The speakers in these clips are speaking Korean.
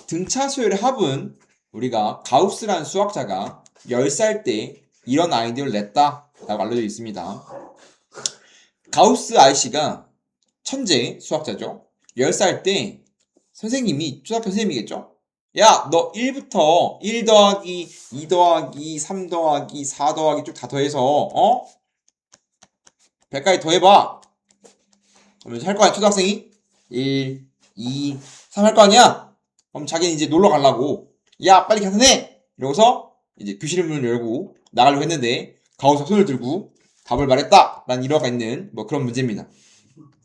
등차 수열의 합은 우리가 가우스라는 수학자가 10살 때 이런 아이디어를 냈다 라고 알려져 있습니다. 가우스 아이씨가 천재 수학자죠. 10살 때 선생님이 초등학교 선생님이겠죠. 야, 너 1부터 1 더하기 2 더하기 3 더하기 4 더하기 쭉 다 더해서 100까지 더해봐. 그러면 할 거 아니야, 초등학생이? 1, 2, 3 할 거 아니야? 그럼 자기는 이제 놀러 가려고, 야, 빨리 계산해! 이러고서 이제 교실 문을 열고 나가려고 했는데 가우스가 손을 들고 답을 말했다 라는 일화가 있는 뭐 그런 문제입니다.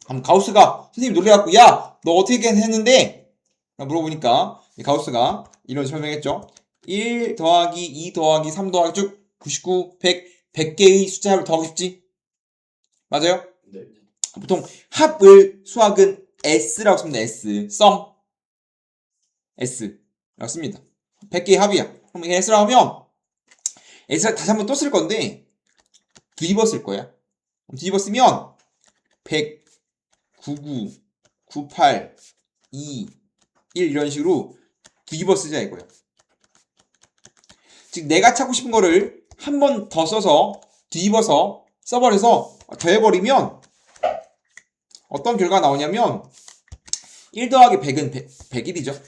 그럼 가우스가 선생님 놀래갖고, 야, 너 어떻게 계산했는데? 물어보니까 가우스가 이런 설명했죠. 1 더하기 2 더하기 3 더하기 쭉 99, 100, 100개의 숫자를 더하고 싶지? 맞아요? 네. 보통 합을 수학은 S라고 씁니다. S. sum. S라고 씁니다. 100개의 합이야. 그럼 S라고 하면 S를 다시 한번 또 쓸 건데 뒤집어 쓸 거야. 뒤집어 쓰면 100, 99, 98, 2, 1 이런 식으로 뒤집어 쓰자 이거야. 즉 내가 찾고 싶은 거를 한 번 더 써서 뒤집어서 써버려서 더해버리면 어떤 결과가 나오냐면 1 더하기 100은 101이죠.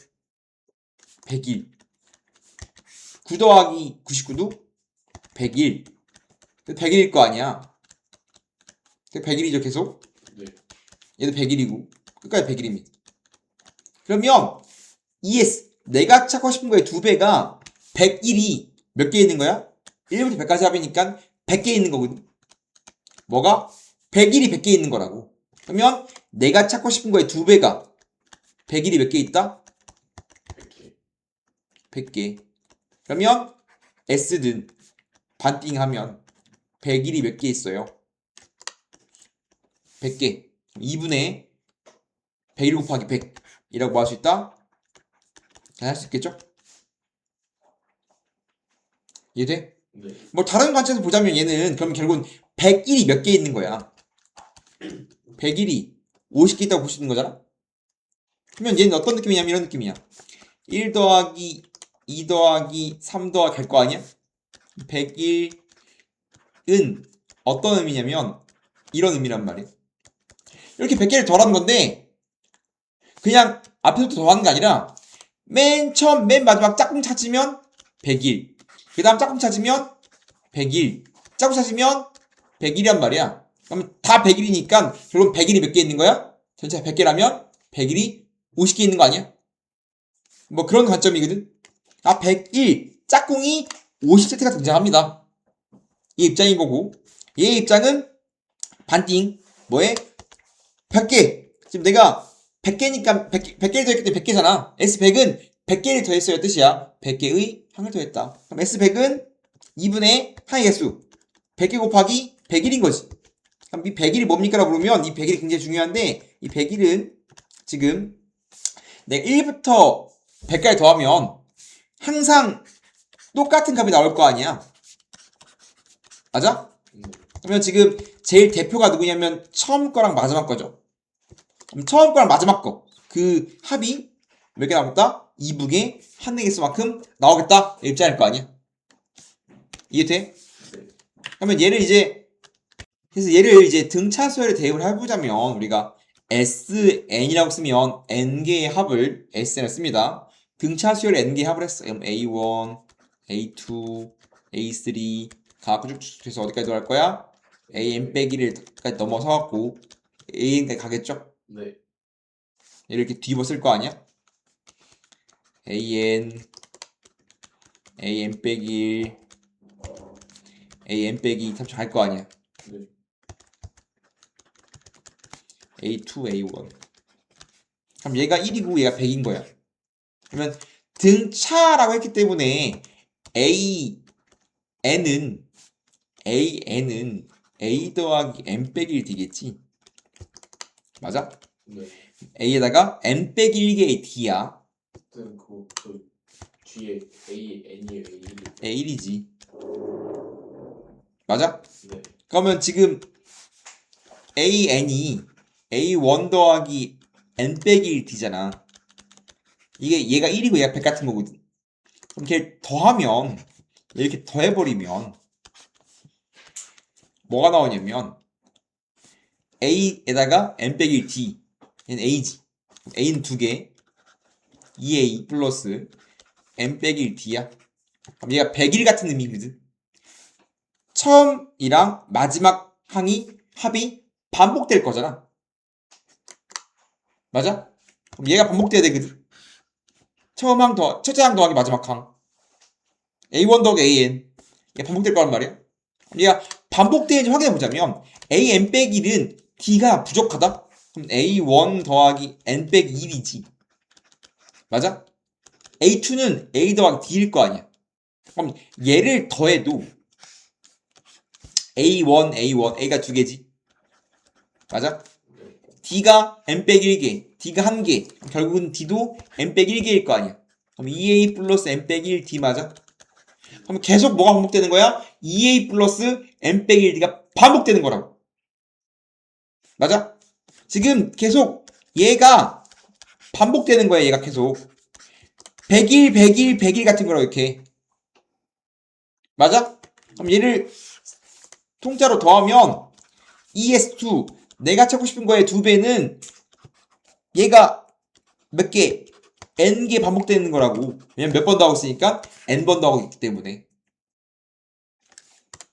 101. 9 더하기 99도 101. 101일 거 아니야. 101이죠 계속. 네. 얘도 101이고 끝까지 101입니다. 그러면 ES 내가 찾고 싶은 거의 2배가 101이 몇 개 있는 거야? 1부터 100까지 합이니까 100개 있는 거거든. 뭐가? 101이 100개 있는 거라고. 그러면 내가 찾고 싶은 거의 2배가 101이 몇 개 있다? 100개. 100개. 그러면 S든 반띵하면 101이 몇 개 있어요? 100개. 2분의 101 곱하기 100이라고 뭐 할 수 있다? 잘 할 수 있겠죠? 이해돼? 네. 뭐 다른 관점에서 보자면 얘는 그럼 결국은 101이 몇 개 있는 거야. 101이 50개 있다고 볼 수 있는 거잖아. 그러면 얘는 어떤 느낌이냐면 이런 느낌이야. 1 더하기 2 더하기 3 더하기 할 거 아니야? 101은 어떤 의미냐면 이런 의미란 말이야. 이렇게 100개를 더하는 건데 그냥 앞에서부터 더하는 게 아니라 맨 처음 맨 마지막 짝꿍 찾으면 101. 그 다음 짝꿍 찾으면 101. 짝꿍 찾으면 101이란 말이야. 그러면 다 101이니까 결국 101이 몇 개 있는 거야? 전체 100개라면 101이 50개 있는 거 아니야? 뭐 그런 관점이거든. 101 짝꿍이 50세트가 등장합니다. 얘 입장인 거고 얘 입장은 반띵 뭐에? 100개. 지금 내가 100개니까 100개를 더했기 때문에 100개잖아. S100은 100개를 더했어요 뜻이야. 100개의 항을 더했다. 그럼 S100은 2분의 항의 개수 100개 곱하기 100일인 거지. 그럼 이 100일이 뭡니까? 라고 물으면 이 100일이 굉장히 중요한데 이 100일은 지금 내가 1부터 100까지 더하면 항상 똑같은 값이 나올 거 아니야. 맞아? 그러면 지금 제일 대표가 누구냐면 처음 거랑 마지막 거죠. 그럼 처음 거랑 마지막 거 그 합이 몇 개 나오겠다? 2분의 항의 개수만큼 나오겠다 입장일 거 아니야. 이해돼? 네. 그러면 얘를 이제 등차 수열에 대입을 해보자면 우리가 SN이라고 쓰면 N개의 합을 SN을 씁니다. 등차 수열에 N개의 합을 했어. 그럼 A1, A2, A3 가갖고 쭉 해서 어디까지 들어갈 거야? AN 빼기 1까지 넘어서 갖고 AN까지 가겠죠? 네. 이렇게 뒤집어 쓸 거 아니야? AN 빼기 1 AN 빼기 3 갈 거 아니야. 네. A2, A1. 그럼 얘가 1이고 얘가 100인 거야. 그러면 등차라고 했기 때문에 AN은 A 더하기 N 빼기 1 되겠지. 맞아? 네. A에다가 N 빼기 1개의 D야. 그때 그 뒤에 A N이에요. A1이지. 맞아? 네. 그러면 지금 AN이 A1 더하기 N 빼기 1 D잖아. 이게 얘가 1이고 얘가 100 같은 거거든. 그럼 걔 더하면 이렇게 더해버리면 뭐가 나오냐면 A에다가 n 빼기 1 D 얘는 A지. A는 2개 2A 플러스 n 빼기 1 D야. 그럼 얘가 101 같은 의미거든. 처음이랑 마지막 합이 반복될 거잖아. 맞아? 그럼 얘가 반복돼야 되거든. 첫째 항 더하기 마지막 항. A1 더하기 AN. 얘 반복될 거란 말이야. 얘가 반복되는지 확인해 보자면 AN 빼기 1은 D가 부족하다? 그럼 A1 더하기 N 빼기 1이지. 맞아? A2는 A 더하기 D일 거 아니야. 그럼 얘를 더해도 A1, A가 2개지. 맞아? D가 n 빼기 1개, D가 1개. 결국은 D도 n 빼기 1개일 거 아니야. 그럼 2A 플러스 n 빼기 1 D 맞아? 그럼 계속 뭐가 반복되는 거야? 2A 플러스 n 빼기 1D가 반복되는 거라고. 맞아? 지금 계속 얘가 반복되는 거야. 얘가 계속 100일, 100일, 100일 같은 거라고 이렇게. 맞아? 그럼 얘를 통짜로 더하면 ES2 내가 찾고 싶은 거의 2배는 얘가 몇 개? n개 반복되는 거라고. 왜냐면 몇 번 더 하고 있으니까 n번 더 하고 있기 때문에.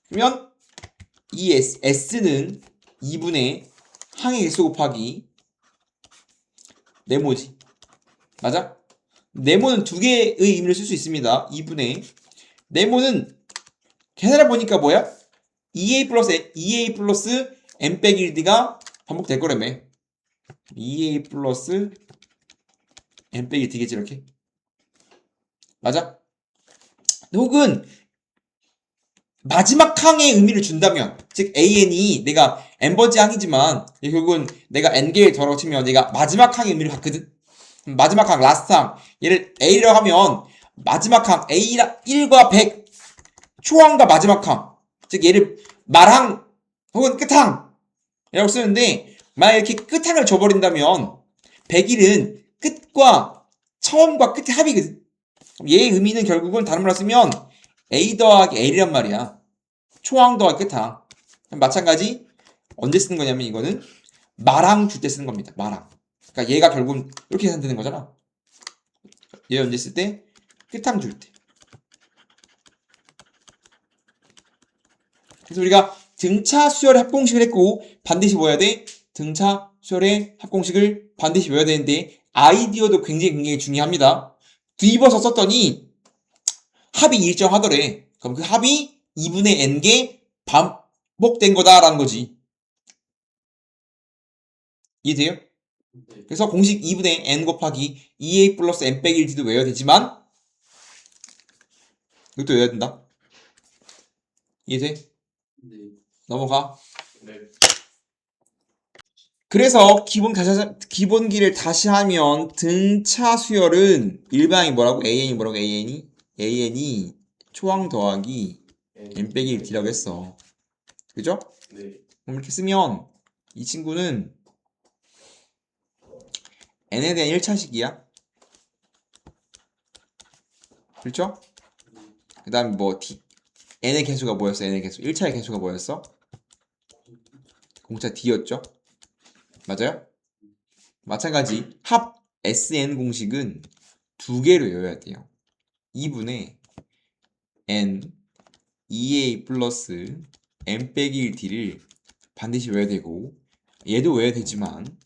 그러면 S는 2분의 항의 개수 곱하기 네모지. 맞아? 네모는 2개의 의미를 쓸 수 있습니다. 2분의 네모는 계산해 보니까 뭐야? 2A 플러스 n 빼기 1D가 반복될 거라며. 2A 플러스 n 빼기 D겠지 이렇게. 맞아? 혹은 마지막 항의 의미를 준다면, 즉 AN이 내가 n번째 항이지만 결국은 내가 n개를 더라고 치면 얘가 마지막 항의 의미를 갖거든. 마지막 항, 라스트 항, 얘를 A라고 하면 마지막 항 A랑 1과 100 초항과 마지막 항, 즉 얘를 말항 혹은 끝항이라고 쓰는데, 만약 이렇게 끝항을 줘버린다면 101은 끝과 처음과 끝의 합이거든. 얘의 의미는 결국은 다른 말로 쓰면 A 더하기 L이란 말이야. 초항 더하기 끝항. 마찬가지 언제 쓰는 거냐면 이거는 말항 줄 때 쓰는 겁니다. 말항. 그러니까 얘가 결국은 이렇게 계산되는 거잖아. 얘 언제 쓸 때? 끝항 줄 때. 그래서 우리가 등차 수열의 합공식을 했고 반드시 뭐 해야 돼? 등차 수열의 합공식을 반드시 외워야 되는데 아이디어도 굉장히 중요합니다. 뒤집어서 썼더니 합이 일정하더래. 그럼 그 합이 2분의 n개 반복된 거다라는 거지. 이해돼요? 네. 그래서 공식 2분의 n 곱하기 2a 플러스 n 빼기 1t도 외워야 되지만 이것도 외워야 된다. 이해돼? 네. 넘어가. 네. 그래서 기본기를 다시 하면 등차 수열은 일반이 뭐라고? AN이 뭐라고? AN이 초항 더하기 n 빼기 1t라고 했어. 그죠? 네. 그럼 이렇게 쓰면 이 친구는 n에 대한 1차식이야. 그렇죠? 그 다음에 뭐 n의 개수가 뭐였어? n의 개수 1차의 개수가 뭐였어? 공차 d였죠? 맞아요? 마찬가지 합 SN 공식은 2개로 외워야 돼요. 2분의 n 2a 플러스 n 빼기 1t를 반드시 외워야 되고, 얘도 외워야 되지만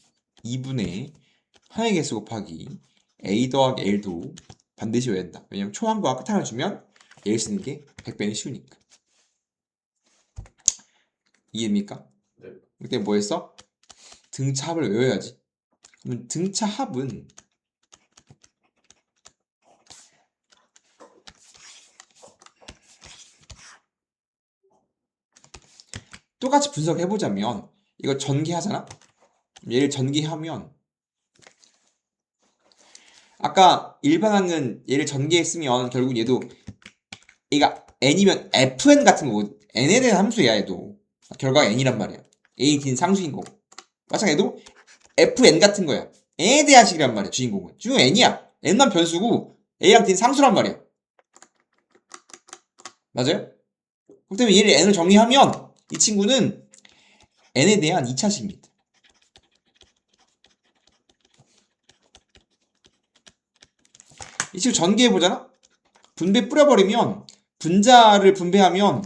2분의 항의 개수 곱하기 a 더하기 l도 반드시 외워야 된다. 왜냐면 초항과 끝항을 주면 얘를 쓰는 게 100배는 쉬우니까. 이해됩니까? 네. 그때 뭐 했어? 등차 합을 외워야지. 그러면 등차 합은 똑같이 분석해보자면 이거 전개하잖아? 얘를 전개하면 아까 일반항은 얘를 전개했으면 결국 얘도 얘가 n이면 fn 같은 거고 n에 대한 함수야. 얘도 결과가 n이란 말이야. a, d는 상수인 거고, 마찬가지로 fn 같은 거야. n에 대한 식이란 말이야. 주인공은 n이야. n만 변수고 a랑 t는 상수란 말이야. 맞아요? 그렇기 때문에 얘를 n을 정리하면 이 친구는 n에 대한 2차식입니다. 이 친구 전개해보잖아? 분배 뿌려버리면 분자를 분배하면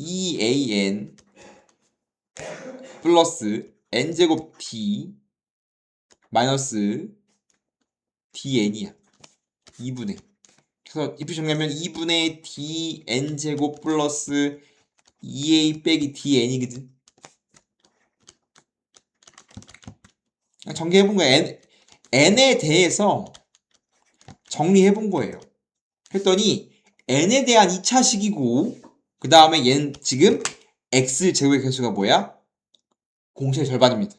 2an 플러스 n제곱 t 마이너스 dn이야. 2분의. 그래서 입이 정리하면 2분의 dn제곱 플러스 2a 빼기 dn이거든. 전개해본 거야. n에 대해서 정리해본 거예요. 했더니 n에 대한 2차식이고 그 다음에 얘는 지금 x제곱의 개수가 뭐야? 공차의 절반입니다.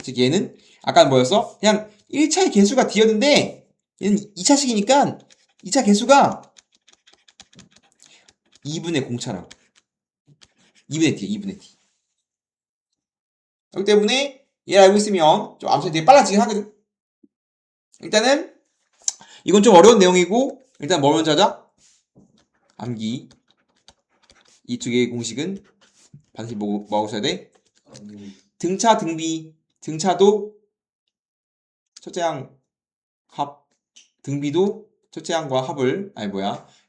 즉 얘는 아까 뭐였어? 그냥 1차의 개수가 d였는데 얘는 2차식이니까 2차 개수가 2분의 공차라고. 2분의 t, 2분의 t. 그렇기 때문에 얘를 알고 있으면 좀 암산이 되게 빨라지긴 하거든. 일단은 이건 좀 어려운 내용이고 일단 뭐 먼저 하자? 암기. 이 두 개의 공식은 반드시 뭐 하고 써야 돼? 등차, 등비. 등차도 첫째 항 합. 등비도 첫째 항과 합을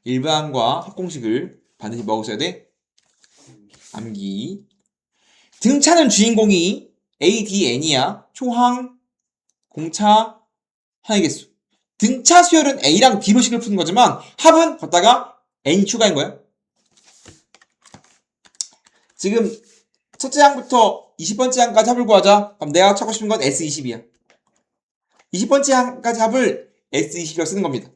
일반항과 합공식을 반드시 뭐 하고 써야 돼? 암기. 등차는 주인공이 A, D, N이야. 초항, 공차, 항의 개수. 등차 수열은 A랑 D로 식을 푸는 거지만 합은 걷다가 N이 추가인 거야. 지금 첫째 항부터 20번째 항까지 합을 구하자. 그럼 내가 찾고 싶은 건 S20이야. 20번째 항까지 합을 S20이라고 쓰는 겁니다.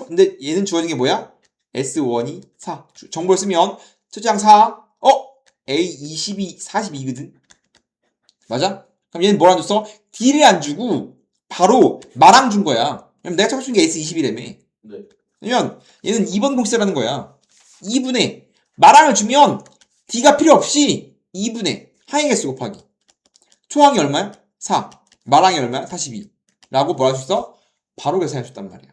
근데 얘는 주어진 게 뭐야? S1이 4. 정보를 쓰면 첫째 항 4. A22, 42거든. 맞아? 그럼 얘는 뭘 안 줬어? D를 안 주고 바로 마랑 준 거야. 그럼 내가 찾고 싶은 게 S20이라며. 네. 왜냐면 얘는 2번 공식이라는 거야. 2분의 마랑을 주면 D가 필요 없이 2분의 항의 개수 곱하기 초항이 얼마야? 4. 마랑이 얼마야? 42. 라고 뭐 할 수 있어? 바로 계산할 수 있단 말이야.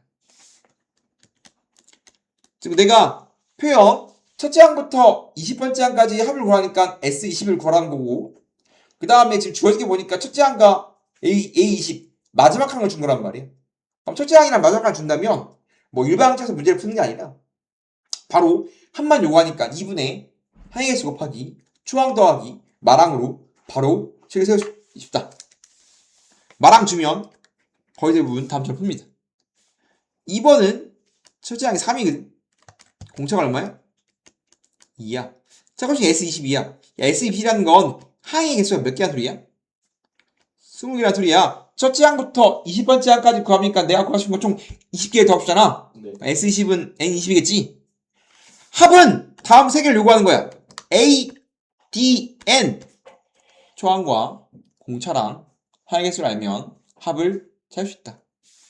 지금 내가 표현 첫째 항부터 20번째 항까지 합을 구하니까 S20을 구하라는 거고 그 다음에 지금 주어진 게 보니까 첫째 항과 A20 마지막 항을 준 거란 말이야. 그럼 첫째 항이랑 마지막 항을 준다면 뭐 일반 항에서 문제를 푸는 게 아니라 바로 합만 요구하니까 2분의 항의 개수 곱하기 초항 더하기 마랑으로 바로 식을 세우고 싶다. 마랑 주면 거의 대부분 다음처럼 풉니다. 2번은 첫째 항이 3이거든. 공차가 얼마야? 2야. 자, 그럼 S22야. 야, S22라는 건 항의 개수가 몇 개란 소리야? 20개란 소리야. 첫째 항부터 20번째 항까지 구하니까 내가 구하고 싶은 건 총 20개 더 합시잖아. 네. S20은 N20이겠지? 합은 다음 세 개를 요구하는 거야. A, D, N. 초항과 공차랑 항의 개수를 알면 합을 찾을 수 있다.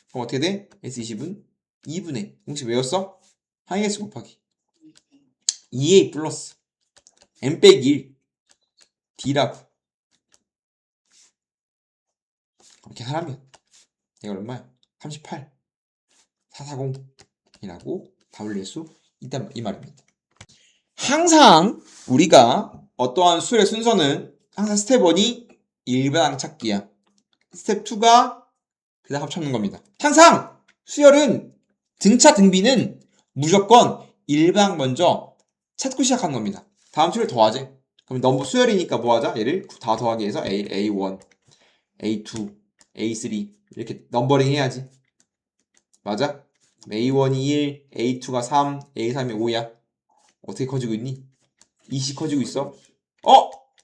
그럼 어떻게 돼? S20은 2분의 공식 외웠어? 항의 개수 곱하기 2A 플러스 N 빼기 1 D라고. 이렇게 하면 얘가 얼마야? 38 440이라고 답을 낼 수 있다 이 말입니다. 항상 우리가 어떠한 수의 순서는 항상 스텝 1이 일반항 찾기야. 스텝 2가 그다음 합 찾는 겁니다. 항상 수열은 등차 등비는 무조건 일반항 먼저 찾고 시작하는 겁니다. 다음 수를 더하지. 그럼 너무 수열이니까 뭐 하자? 얘를 다 더하기 해서 A1, A2, A3 이렇게 넘버링 해야지. 맞아? A1이 1, A2가 3, A3이 5야. 어떻게 커지고 있니? 20 커지고 있어.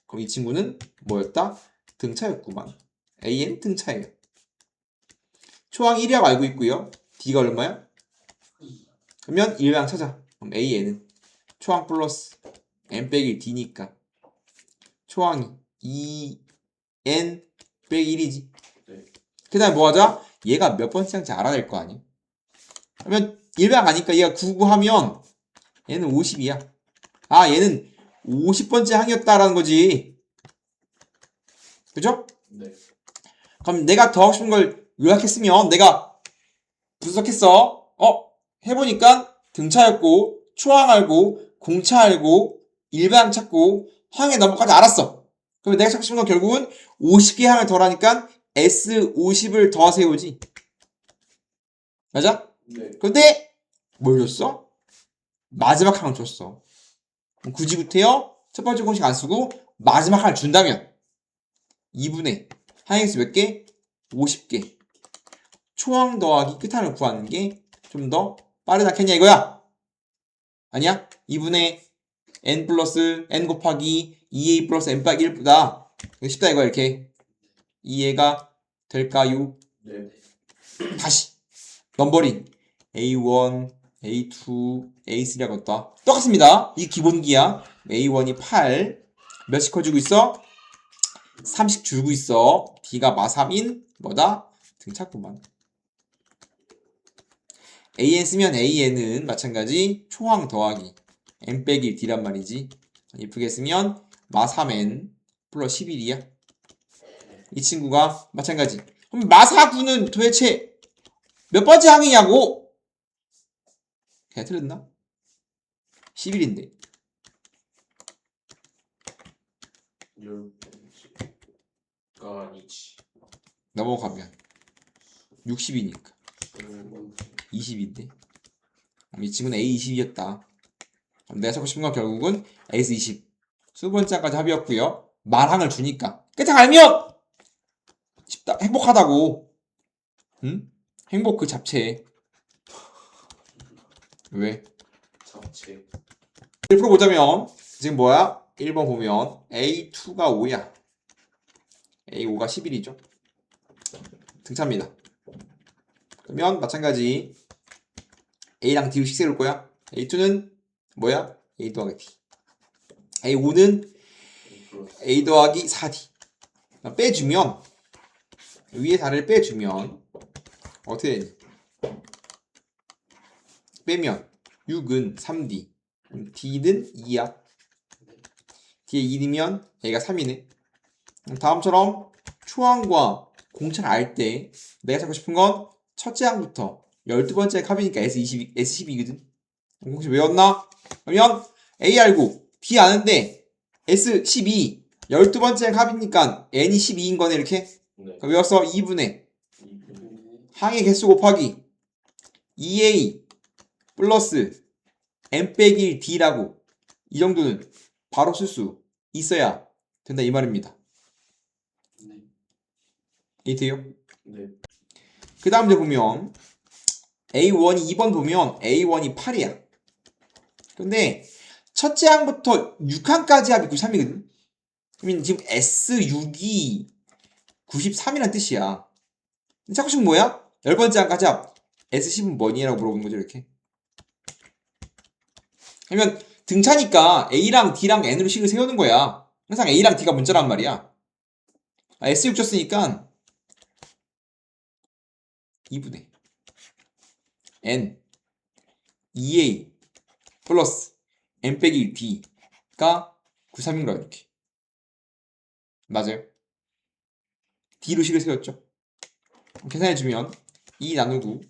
그럼 이 친구는 뭐였다? 등차였구만. A는 등차예요. 초항 1이라고 알고 있고요. D가 얼마야? 그러면 일반항 찾아. 그럼 AN은 초항 플러스 N 빼기 D니까 초항이 2N 빼기 1이지. 네. 그 다음에 뭐 하자? 얘가 몇 번째 항인지 알아낼 거 아니야? 그러면 일반항 아니까 얘가 99하면 얘는 50이야. 얘는 50번째 항이었다라는 거지. 그죠? 네. 그럼 내가 더 하고 싶은 걸 요약했으면 내가 분석했어. 해보니까 등차였고, 초항 알고, 공차 알고, 일반 찾고, 항의 넘버까지 알았어. 그럼 내가 찾고 싶은 건 결국은 50개 항을 더하니까 S50을 더 세우지. 맞아? 네. 근데 뭘 줬어? 마지막 항을 줬어. 그럼 굳이 구태여 첫 번째 공식 안 쓰고 마지막 항을 준다면 2분의 항의 수 몇 개? 50개. 초항 더하기 끝항을 구하는 게 좀 더 빠르지 않겠냐 이거야? 아니야? 2분의 n 플러스 n 곱하기 2a 플러스 n 빼기 1보다 쉽다 이거야 이렇게. 이해가 될까요? 네. 다시 넘버링 A1, A2, A3라고 떴다. 똑같습니다. 이게 기본기야. A1이 8 몇씩 커지고 있어? 30 줄고 있어. D가 마3인 뭐다? 등차구만. AN 쓰면 AN은 마찬가지 초항 더하기 N 빼기 D란 말이지. 이쁘게 쓰면 마3N 플러스 11이야. 이 친구가 마찬가지. 그럼 마4구는 도대체 몇 번째 항이냐고? 그냥 틀렸나? 11인데. 10번째가 아니지. 넘어가면 60이니까 20인데. 이 친구는 A20이었다. 내가 찾고 싶은 건 결국은 S20 수번째까지 합이었고요. 말항을 주니까 끝에 알면 쉽다. 행복하다고. 응? 행복 그 잡채. 왜? 잡채. 1% 보자면 지금 뭐야? 1번 보면 A2가 5야. A5가 11이죠. 등차입니다. 그러면 마찬가지 A랑 D를 식세울 거야. A2는 뭐야? A 더하기 D. A5는 A 더하기 4D. 빼주면 위에 다리를 빼주면 어떻게 되니? 빼면 6은 3D. D는 2야. D에 1이면 A가 3이네. 다음처럼 초항과 공차를 알 때 내가 찾고 싶은 건 첫째 항부터 12번째 합이니까 S12거든. 공식 외웠나? 그러면 A 알고 D 아는데 S12 12번째 합이니까 N이 12인 거네 이렇게. 네. 외워서 2분의 2분의 항의 개수 곱하기 2A 플러스 N 빼기 D라고. 이 정도는 바로 쓸 수 있어야 된다 이 말입니다. 네. 이해돼요? 네. 그 다음 이제 보면 A1이 2번 보면 A1이 8이야. 근데 첫째 항부터 6항까지 합이 93이거든. 그러면 지금 S6이 93이란 뜻이야. 찾고 싶은 뭐야? 10번째 항까지 합 S10은 뭐니? 라고 물어보는 거죠 이렇게. 그러면 등차니까 A랑 D랑 N으로 식을 세우는 거야. 항상 A랑 D가 문자란 말이야. S6 줬으니까 2분의 N 2A 플러스 N 빼기 D가 93인 거야 이렇게. 맞아요. D로 식을 세웠죠. 계산해주면 2 나누고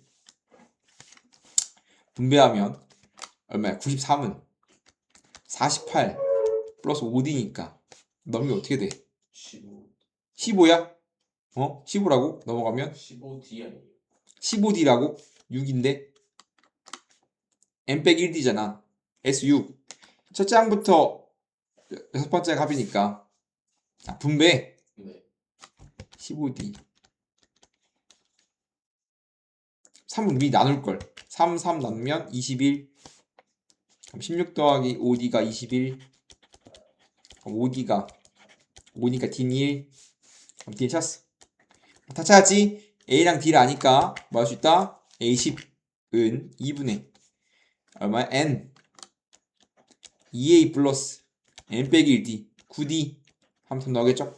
분배하면 얼마야? 93은 48 플러스 5D니까 넘으면 어떻게 돼? 15. 15야? 15라고? 넘어가면 15D 아니에요? 15D라고? 6인데 N 빼기 1D잖아. S6 첫째 항부터 여섯 번째 합이니까 분배 네. 15D 3은 미 나눌걸. 3 나누면 21. 그럼 16 더하기 5D가 21. 그럼 5D가 5니까 D는 1. 그럼 D는 찾았어. 다 찾았지? A랑 D를 아니까 뭐 할 수 있다? A10은 2분의 얼마야? N 2A 플러스 N 빼기 1D 9D 하면 더 나오겠죠?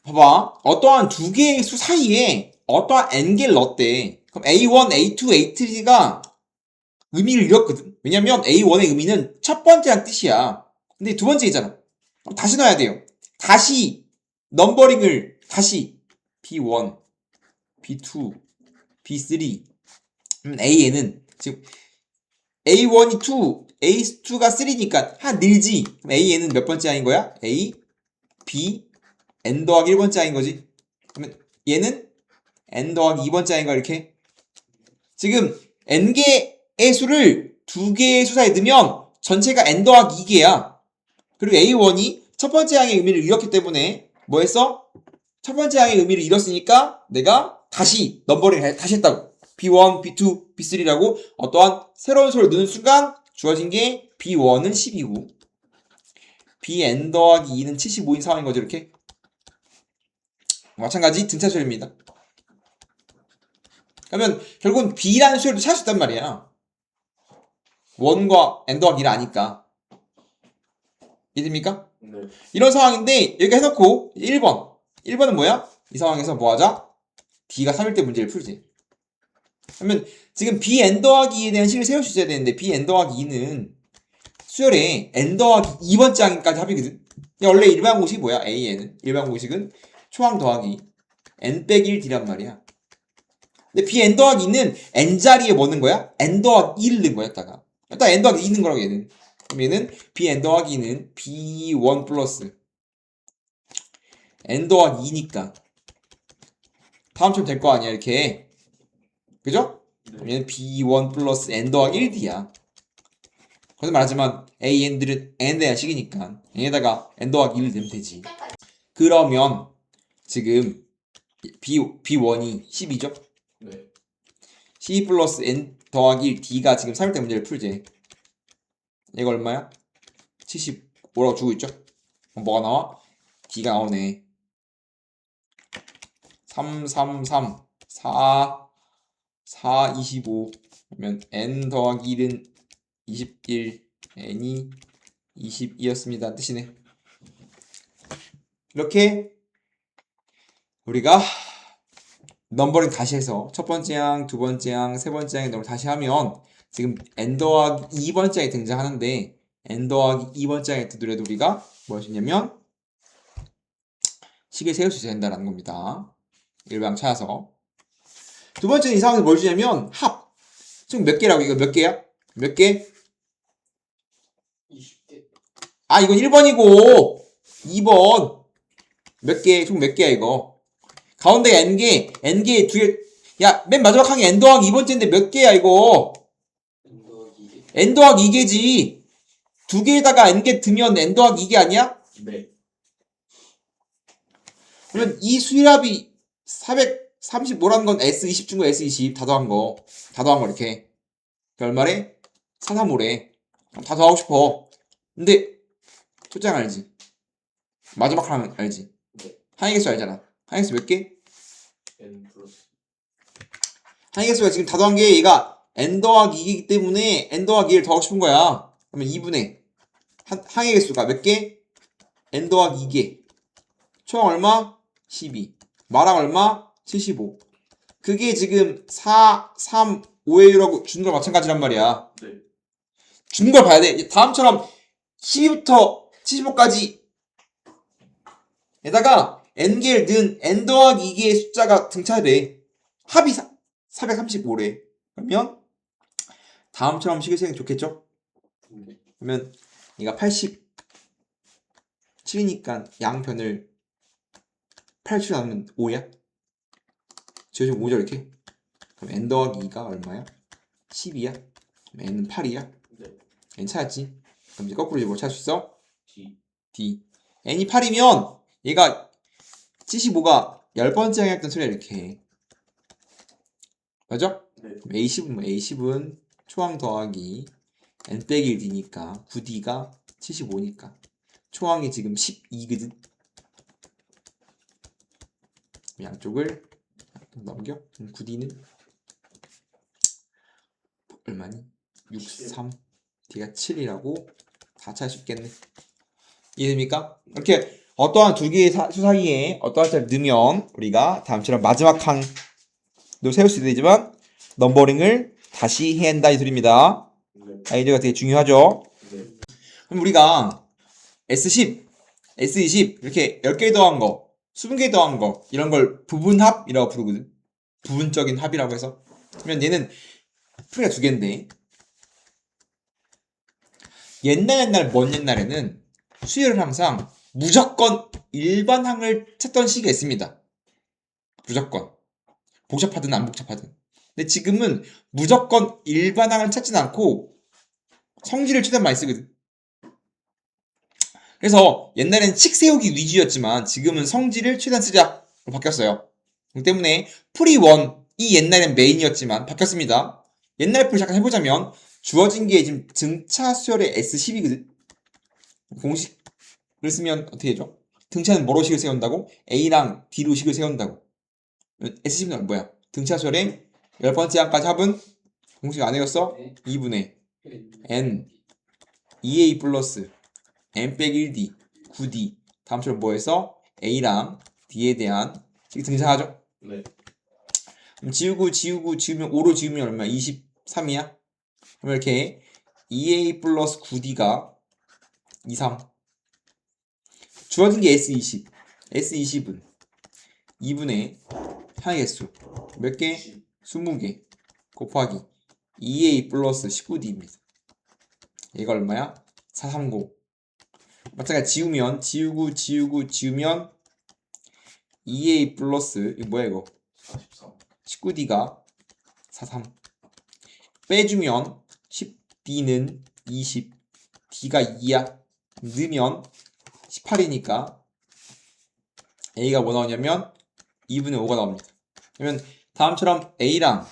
봐봐. 어떠한 두 개의 수 사이에 어떠한 n개를 넣었대. 그럼 A1, A2, A3가 의미를 잃었거든. 왜냐면 A1의 의미는 첫 번째란 뜻이야. 근데 두 번째이잖아. 그럼 다시 넣어야 돼요. 다시 넘버링을 다시 B1, B2, B3. A에는 지금 A1이 2, A2가 3니까 한 늘지. 그럼 A에는 몇 번째 항인 거야? A, B, N 더하기 1번째 항인 거지. 그러면 얘는 N 더하기 2번째 항인 거야, 이렇게. 지금 N개의 수를 2개의 수 사이에 넣으면 전체가 N 더하기 2개야. 그리고 A1이 첫 번째 항의 의미를 잃었기 때문에 뭐 했어? 첫 번째 항의 의미를 잃었으니까 내가 다시 넘버링 다시 했다고. B1, B2, B3라고 어떠한 새로운 수를 넣는 순간 주어진 게 B1은 12고 Bn 더하기 2는 75인 상황인 거죠, 이렇게. 마찬가지 등차 수열입니다. 그러면 결국은 B라는 수열도 찾을 수 있단 말이야. 1과 N 더하기 1을 아니까. 이해됩니까? 네. 이런 상황인데 여기가 해놓고 1번은 뭐야? 이 상황에서 뭐 하자? D가 3일 때 문제를 풀지. 그러면 지금 Bn 더하기 2에 대한 식을 세울 수 있어야 되는데 Bn 더하기 2는 수열에 N 더하기 2번째 항까지 합이거든. 원래 일반 공식이 뭐야? A에는 일반 공식은 초항 더하기 N 빼기 1D란 말이야. 근데 Bn 더하기 2는 N자리에 뭐 넣는 거야? N 더하기 2를 넣은 거야, 여기다가. 일단 N 더하기 2 넣은 거라고, 얘는. 그럼 얘는 Bn 더하기 2는 B1 플러스 N 더하기 2니까 다음처럼 될 거 아니야, 이렇게. 그죠? 그럼 얘는 B1 플러스 N 더하기 1D야. 거기서 말하지만 A, N들은 N에 대한 식이니까 얘에다가 N 더하기 1을 넣으면 되지. 그러면 지금 B1이 12죠? 네. 12 플러스 N 더하기 1 D가 지금 3일대 문제를 풀지. 얘가 얼마야? 75라고 주고 있죠? 그럼 뭐가 나와? D가 나오네. 3, 3, 3, 4, 4, 25. 그러면 N 더하기 1은 21, N이 22였습니다. 뜻이네. 이렇게 우리가 넘버링 다시 해서 첫 번째 항, 두 번째 항, 세 번째 항에 넘버 다시 하면 지금 N 더하기 2번째 항이 등장하는데 N 더하기 2번째 항에 두더라도 우리가 뭐 할 수 있냐면 식을 세울 수 있어야 된다는 겁니다. 일방 찾아서. 두 번째는 이 상황에서 뭘 주냐면 합. 지금 몇 개라고? 이거 몇 개야? 몇 개? 20개. 아, 이건 1번이고 2번 몇 개? 총 몇 개야 이거? 가운데 N개 두 개. 야, 맨 마지막 항이 N 더하기 2번째인데 몇 개야 이거? N 더하기 2개. N 더하기 2개지. 두 개에다가 N개 드면 N 더하기 2개 아니야? 네. 그러면 이 수일합이 435라는 건 S20 준 거 S20 다 더한 거. 다 더한 거 이렇게. 얼마래? 435래. 다 더하고 싶어. 근데 초장 알지? 마지막 항 알지? 네. 항의개수 알잖아. 항의개수 몇 개? N 플러스. 항의개수가 지금 다 더한 게 얘가 N 더하기 2이기 때문에 N 더하기 1을 더하고 싶은 거야. 그러면 2분의 항의개수가 몇 개? N 더하기 2개. 총 얼마? 12. 마랑 얼마? 75. 그게 지금 4, 3, 5의 1하고 주는 거 마찬가지란 말이야. 네. 주는 걸 봐야 돼. 다음처럼 12부터 75까지 에다가 N개를 넣은 N 더하기 2개의 숫자가 등차돼. 합이 435래. 그러면 다음처럼 식을 세는 게 좋겠죠? 네. 그러면 얘가 87이니까 양변을 87 하면 5야? 지금 5죠 이렇게? 그럼 N 더하기 2가 얼마야? 12야? 그럼 N은 8이야? 네. N 찾았지? 그럼 이제 거꾸로 이제 뭐 찾을 수 있어? D. D. N이 8이면 얘가 75가 10번째 항이었던 소리야 이렇게. 맞죠? 네. 그럼 A10은 초항 더하기 N 빼기 1D니까 9D가 75니까 초항이 지금 12거든. 양쪽을 넘겨. 그럼 9D는 얼마니? 6, 3 D가 7이라고 다 찾을 수 있겠네. 이해됩니까? 이렇게 어떠한 두 개의 수 사이에 어떠한 숫자를 넣으면 우리가 다음처럼 마지막 항도 세울 수 되지만 넘버링을 다시 해야 한다 이 소리입니다. 네. 아이디어가 되게 중요하죠. 네. 그럼 우리가 S10, S20 이렇게 10개 더한 거 20개 더한 거 이런 걸 부분합이라고 부르거든. 부분적인 합이라고 해서. 그러면 얘는 풀이가 두 개인데 옛날 먼 옛날에는 수열을 항상 무조건 일반항을 찾던 시기가 있습니다. 무조건 복잡하든 안 복잡하든. 근데 지금은 무조건 일반항을 찾진 않고 성질을 최대한 많이 쓰거든. 그래서 옛날엔 식 세우기 위주였지만 지금은 성질을 최대한 쓰자로 바뀌었어요. 그렇기 때문에 풀이1이 옛날엔 메인이었지만 바뀌었습니다. 옛날 풀 잠깐 해보자면 주어진 게 지금 등차 수열의 S10이거든. 공식을 쓰면 어떻게 되죠? 등차는 뭐로 식을 세운다고? A랑 D로 식을 세운다고. S10은 뭐야? 등차 수열의 10번째 항까지 합은 공식 안 외웠어? 2분의 N 2A 플러스 n 빼기 1d 9d 다음처럼 뭐해서 a랑 d에 대한 식이 등장하죠. 네. 그럼 지우면 5로 지우면 얼마야? 23이야. 그럼 이렇게 2a 플러스 9d가 23. 주어진 게 s20. s20은 2분의 항의 개수 몇 개? 20개 곱하기 2a 플러스 19d입니다. 얘가 얼마야? 430. 마찬가지 지우면 지우면 2a 플러스 이거 뭐야 이거 43. 19d가 43 빼주면 10d는 20 d가 2야 넣으면 18이니까 a가 뭐 나오냐면 2분의 5가 나옵니다. 그러면 다음처럼 a랑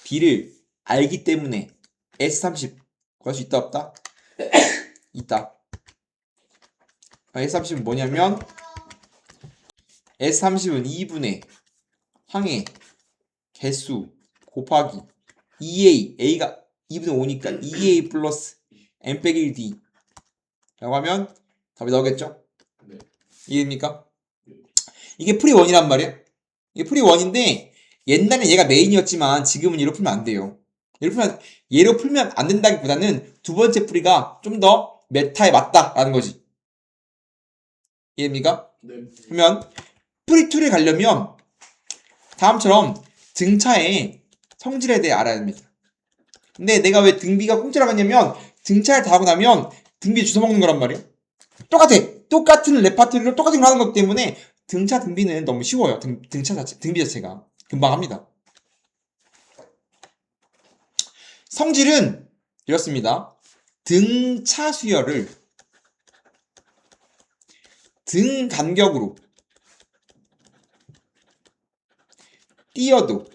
b를 알기 때문에 s30 구할 수 있다 없다? 있다. S30은 뭐냐면 S30은 2분의 항의 개수 곱하기 2A A가 2분의 5니까 2A 플러스 n 빼기 1D 라고 하면 답이 나오겠죠? 네. 이해됩니까? 이게 풀이1이란 말이야. 이게 풀이1인데 옛날엔 얘가 메인이었지만 지금은 얘로 풀면 안 돼요. 얘로 풀면 안 된다기보다는 두 번째 풀이가 좀 더 메타에 맞다라는 거지. 이해됩니까? 네. 그러면 풀이2를 가려면 다음처럼 등차의 성질에 대해 알아야 합니다. 근데 내가 왜 등비가 공짜라고 했냐면 등차를 다 하고 나면 등비 주워 먹는 거란 말이야. 똑같은 레파토리로 똑같은 걸 하는 것 때문에 등차 등비는 너무 쉬워요. 등차 자체, 등비 자체가 금방 합니다. 성질은 이렇습니다. 등차 수열을 등 간격으로 띄어도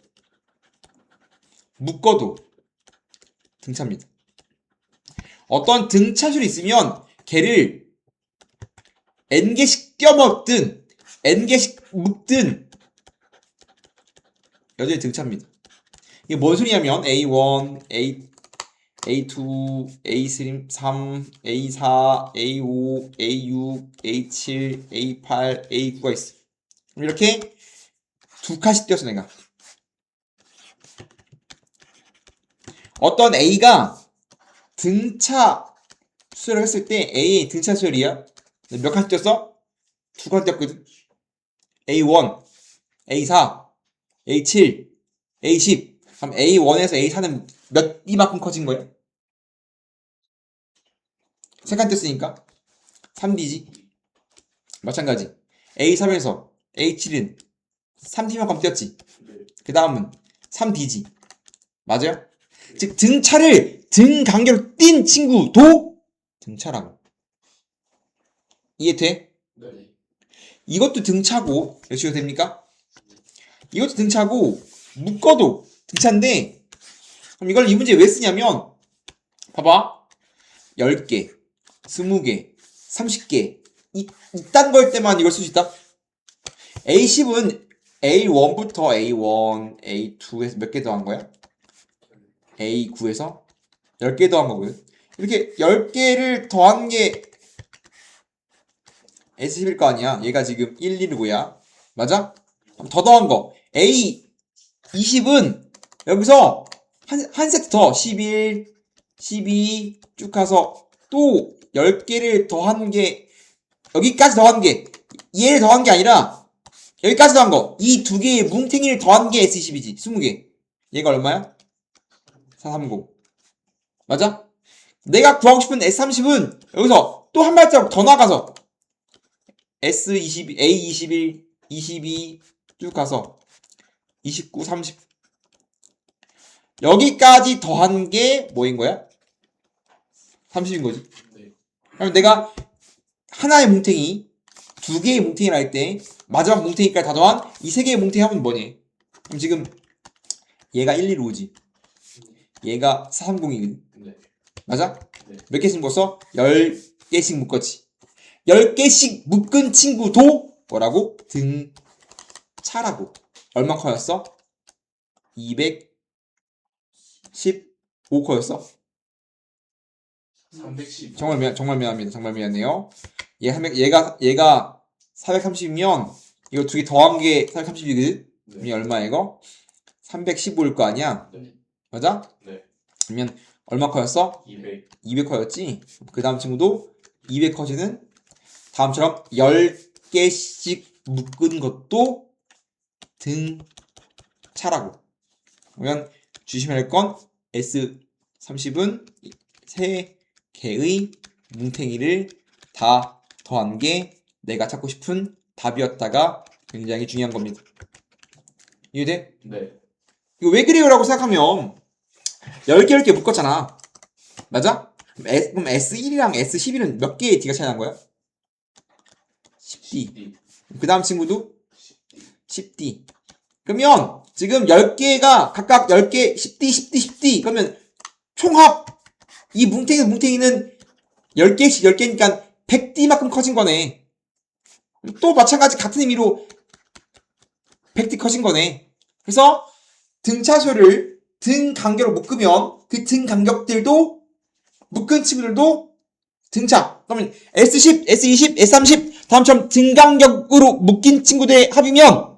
묶어도 등차입니다. 어떤 등차술이 있으면 걔를 n개씩 껴먹든 n개씩 묶든 여전히 등차입니다. 이게 뭔 소리냐면 A1, A2, A3, A4, A5, A6, A7, A8, A9가 있어. 이렇게 두 칸씩 띄었어 내가. 어떤 A가 등차 수열을 했을 때 A의 등차 수열이야. 몇 칸씩 띄었어? 두 칸 띄었거든. A1, A4, A7, A10. 그럼 A1에서 A4는 이만큼 커진 거야? 세 칸 띄었으니까 3D지. 마찬가지. A3에서 A7은 3D만큼 띄었지. 네. 그 다음은 3D지. 맞아요? 즉 등차를 등 간격으로 띈 친구도 등차라고. 이해돼? 네. 이것도 등차고 여시가 됩니까? 이것도 등차고 묶어도 등차인데 그럼 이걸 이 문제 왜 쓰냐면 봐봐 10개, 20개, 30개 이딴 걸 때만 이걸 쓸 수 있다. A10은 A1부터 A1, A2에서 몇 개 더한 거야? A9에서 10개 더한 거고요. 이렇게 10개를 더한 게 S10일 거 아니야. 얘가 지금 1, 2, 9야. 맞아? 더 더한 거. A20은 여기서 한 세트 더. 11, 12 쭉 가서 또 10개를 더한 게 여기까지 더한 게 얘를 더한 게 아니라 여기까지 더한 거. 이 두 개의 뭉탱이를 더한 게 S20이지. 20개. 얘가 얼마야? 430. 맞아? 내가 구하고 싶은 S30은 여기서 또 한 발자국 더 나가서 S22, A21, 22 쭉 가서 29, 30. 여기까지 더한 게 뭐인 거야? 30인 거지. 네. 그럼 내가 하나의 뭉탱이, 두 개의 뭉탱이를 할 때 마지막 뭉탱이까지 다 더한 이 세 개의 뭉탱이 하면 뭐니? 그럼 지금 얘가 115지. 얘가 430이거든. 네. 맞아? 네. 몇 개씩 묶었어? 10개씩 묶었지. 10개씩 묶은 친구도 뭐라고? 등차라고. 얼마 커였어? 215커였어? 310. 정말 미안합니다. 정말 미안해요. 얘가 430이면 이거 두 개 더한 게 430이거든? 네. 이게 얼마야 이거? 315일 거 아니야? 네. 맞아? 네. 그러면 얼마 커였어? 200. 200커였지? 그 다음 친구도 200커지는 다음처럼 10개씩 묶은 것도 등차라고. 그러면 주시면 할 건 S30은 세 개의 뭉탱이를 다 더한 게 내가 찾고 싶은 답이었다가 굉장히 중요한 겁니다. 이해돼? 네. 이거 왜 그래요? 라고 생각하면 10개 묶었잖아. 맞아? 그럼 S1이랑 S11은 몇 개의 D가 차이 난 거야? 10D. D. 그 다음 친구도 10D. 10D. 그러면 지금 10개가 각각 10개 10D, 10D, 10D. 그러면 총합 이 뭉탱이는 10개씩 10개니까 100D만큼 커진 거네. 또 마찬가지 같은 의미로 100D 커진 거네. 그래서 등차수를 등 간격으로 묶으면 그 등 간격들도 묶은 친구들도 등차. 그러면 S10, S20, S30 다음처럼 등 간격으로 묶인 친구들의 합이면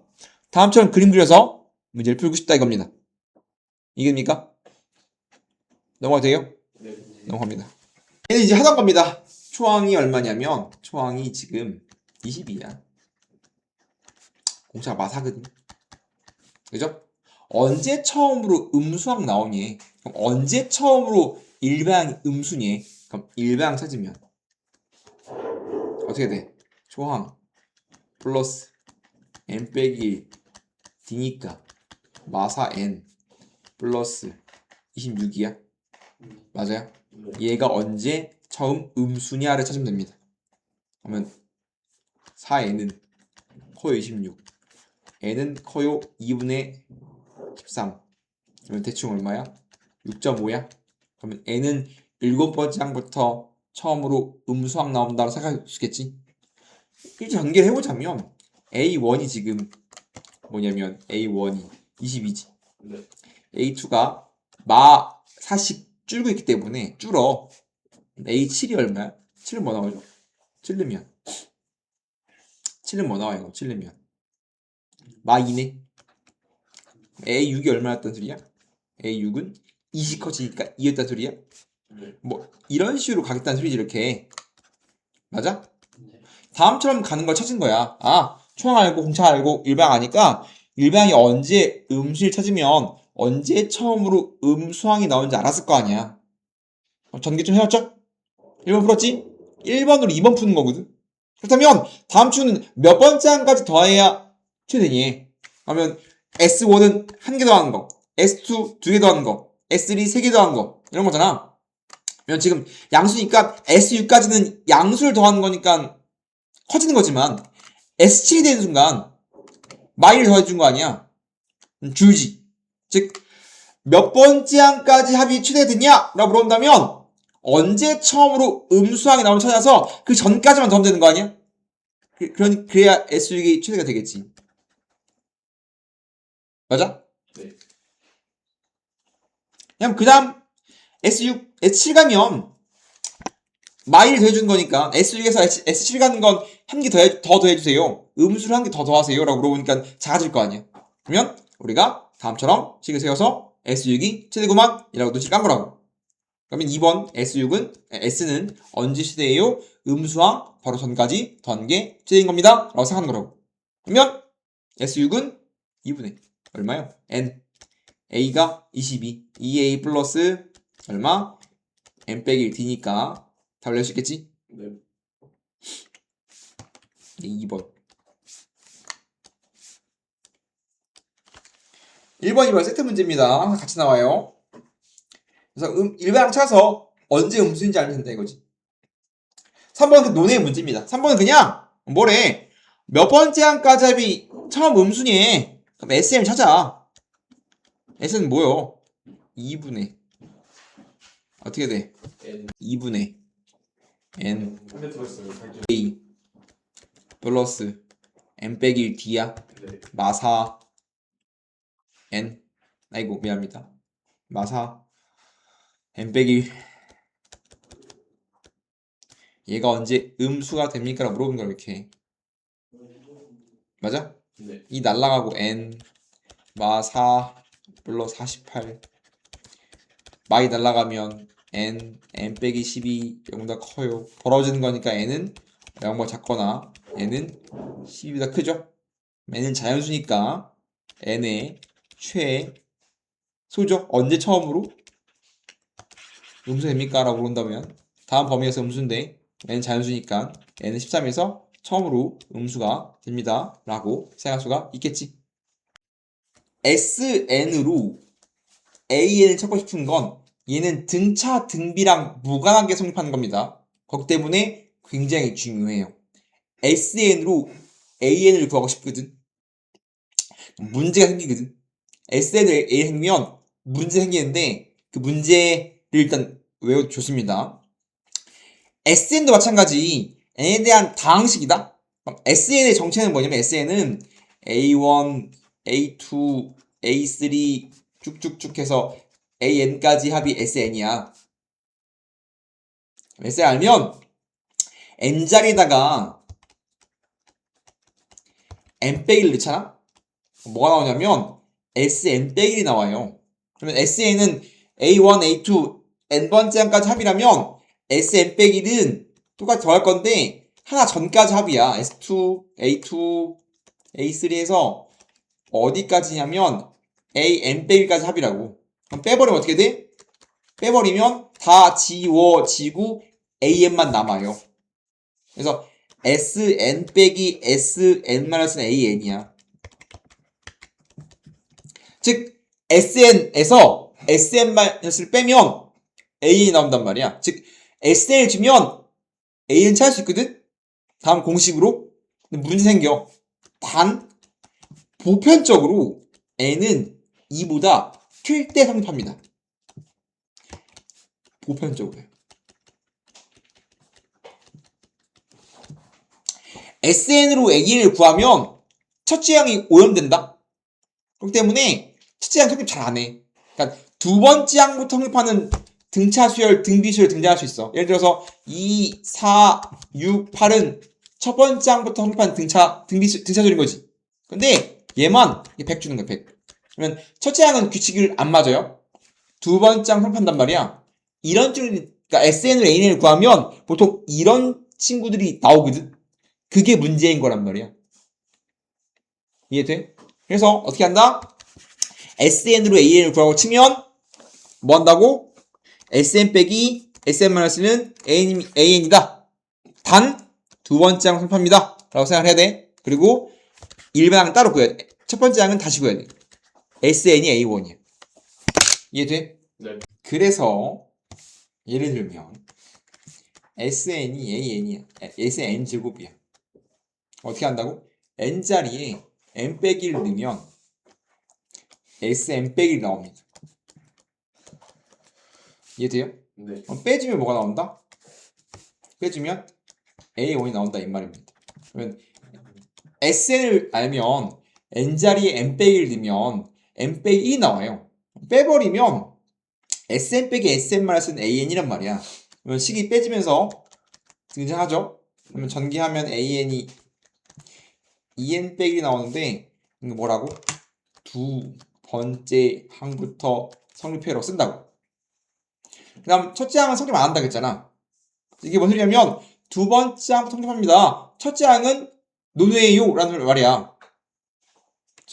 다음처럼 그림 그려서 문제를 풀고 싶다 이겁니다. 이깁니까? 넘어가도 돼요? 네. 넘어갑니다. 얘는 이제 하던 겁니다. 초항이 얼마냐면 초항이 지금 20이야. 공차가 마사거든. 그죠? 언제 처음으로 음수항 나오니? 그럼 언제 처음으로 일반항이 음수니? 그럼 일반항 찾으면 어떻게 돼? 초항 플러스 n 빼기 1 d니까 마사 n 플러스 26이야. 맞아요? 네. 얘가 언제 처음 음수냐를 찾으면 됩니다. 그러면 4n은 커요 26, n은 커요 2분의 13. 그러면 대충 얼마야? 6.5야? 그러면 n은 7번째 항부터 처음으로 음수항 나온다고 생각할 수 있겠지? 이렇게 전개를 해보자면 A1이 지금 뭐냐면 A1이 22지. 네. A2가 마4씩 줄고 있기 때문에 줄어. A7이 얼마야? 7은 뭐 나오죠? 7르면 7은 뭐 나와요? 7르면 마2네. A6이 얼마였단 소리야? A6은 20 커지니까 2였단 소리야? 네. 뭐 이런 식으로 가겠다는 소리지 이렇게. 맞아? 네. 다음처럼 가는 걸 찾은 거야. 아, 초항 알고 공차 알고 일방 아니까 일방이 언제 음수를 찾으면 언제 처음으로 음수항이 나오는지 알았을 거 아니야. 전개 좀 해왔죠? 1번 풀었지? 1번으로 2번 푸는 거거든. 그렇다면 다음 주는 몇 번째 항까지 더해야 최대니? 그러면 S1은 한 개 더하는 거, S2 두 개 더하는 거, S3 세 개 더하는 거 이런 거잖아. 그러면 지금 양수니까 S6까지는 양수를 더하는 거니까 커지는 거지만 S7이 되는 순간 마이를 더해준 거 아니야. 줄지. 즉 몇 번째 항까지 합이 최대됐냐? 라고 물어본다면 언제 처음으로 음수항이 나오면 찾아서 그 전까지만 더하면 되는 거 아니야? 그래야 S6이 최대가 되겠지. 맞아? 네. 그냥 그 다음 S6, S7 가면 마이를 더해준 거니까 S6에서 S7 가는 건 한 개 더 더해주세요. 음수를 한 개 더 더하세요. 라고 물어보니까 작아질 거 아니야. 그러면 우리가 다음처럼 식을 세워서 S6이 최대구만 이라고 눈치를 깐 거라고. 그러면 2번 S는 언제 최대예요? 음수항 바로 전까지 더한 게 최대인 겁니다. 라고 생각하는 거라고. 그러면 S6은 2분의 얼마요? N. A가 22. 2A 플러스 얼마? N 빼기 1 D니까 답을 낼 수 있겠지? 네. 2번. 1번, 2번 세트 문제입니다. 같이 나와요. 그래서 일반항 찾아서 언제 음수인지 알면 된다 이거지. 3번은 그 논의 문제입니다. 3번은 그냥 뭐래? 몇 번째 항까지 합이 처음 음수니? 그럼 SN 찾아. S는 뭐요? 2분의 어떻게 돼? N. 2분의 N 한대 들었어요. A 플러스 N 빼기 1 D야. 네. 마사 N. 아이고 미안합니다. 마사 N 빼기 1. 얘가 언제 음수가 됩니까? 라고 물어보는 거야 이렇게. 맞아? 네. 이 날라가고 N 마4 플러스 48 마이 날라가면 N 빼기 12 0보다 커요. 벌어지는 거니까 N은 0보다 작거나 N은 12보다 크죠. N은 자연수니까 N의 최소죠. 언제 처음으로 음수 됩니까? 라고 물은다면 다음 범위에서 음수인데 N은 자연수니까 N은 13에서 처음으로 음수가 됩니다. 라고 생각할 수가 있겠지. SN으로 AN을 찾고 싶은 건 얘는 등차 등비랑 무관하게 성립하는 겁니다. 그렇기 때문에 굉장히 중요해요. SN으로 AN을 구하고 싶거든. 문제가 생기거든. SN을 A 생기면 문제 생기는데 그 문제를 일단 외워줬습니다. SN도 마찬가지 N에 대한 다항식이다. SN의 정체는 뭐냐면 SN은 A1, A2, A3 쭉쭉쭉 해서 AN까지 합이 SN이야. SN 알면 N자리에다가 N 빼기를 넣잖아? 뭐가 나오냐면 SN 빼기를 나와요. 그러면 SN은 A1, A2, N번째 항까지 합이라면 SN 빼기는 똑같이 더할 건데 하나 전까지 합이야. S2, A2, A3에서 어디까지냐면 AN 빼기까지 합이라고. 그럼 빼버리면 어떻게 돼? 빼버리면 다 지워지고 AN만 남아요. 그래서 SN 빼기 SN-AN이야. 즉 SN에서 SN-을 빼면 AN이 나온단 말이야. 즉 SN을 주면 AN 찾을 수 있거든? 다음 공식으로. 근데 문제 생겨. 단 보편적으로 N은 2보다 클 때 성립합니다. 보편적으로. SN으로 AN을 구하면 첫째 항이 오염된다. 그렇기 때문에 첫째 항 성립 잘 안 해. 그러니까 두 번째 항부터 성립하는 등차 수열, 등비 수열 등장할 수 있어. 예를 들어서 2, 4, 6, 8은 첫 번째 항부터 성립하는 등차수열인 거지. 근데 얘만 100 주는 거야, 100. 그러면 첫째 항은 규칙을 안 맞아요. 두 번째 항 성립한단 말이야. 이런 줄, 그러니까 SN으로 AN을 구하면 보통 이런 친구들이 나오거든. 그게 문제인 거란 말이야. 이해돼? 그래서 어떻게 한다? SN으로 AN을 구하고 치면 뭐 한다고? SN 빼기 SN-는 AN이다. 단 두 번째 항 성립합니다. 라고 생각을 해야 돼. 그리고 일반 항은 따로 구해야 돼. 첫 번째 항은 다시 구해야 돼. SN이 A1이야. 이해돼? 네. 그래서 예를 들면 SN이 AN이야. SN 제곱이야. 어떻게 한다고? N자리에 N 빼기를 넣으면 SN 빼기를 나옵니다. 이해돼요? 네. 그럼 빼주면 뭐가 나온다? 빼주면 A1이 나온다 이 말입니다. 그러면 SN을 알면 N자리에 N 빼기를 넣으면 N 빼기 1이 나와요. 빼버리면 SN 빼기 SN-은 AN이란 말이야. 그러면 식이 빼지면서 등장하죠? 그러면 전개하면 AN이 EN 빼기 나오는데 이거 뭐라고? 두 번째 항부터 성립회로 쓴다고. 그 다음 첫째 항은 성립 안 한다 그랬잖아. 이게 뭔 소리냐면 두 번째 항부터 성립합니다. 첫째 항은 논외요 라는 말이야.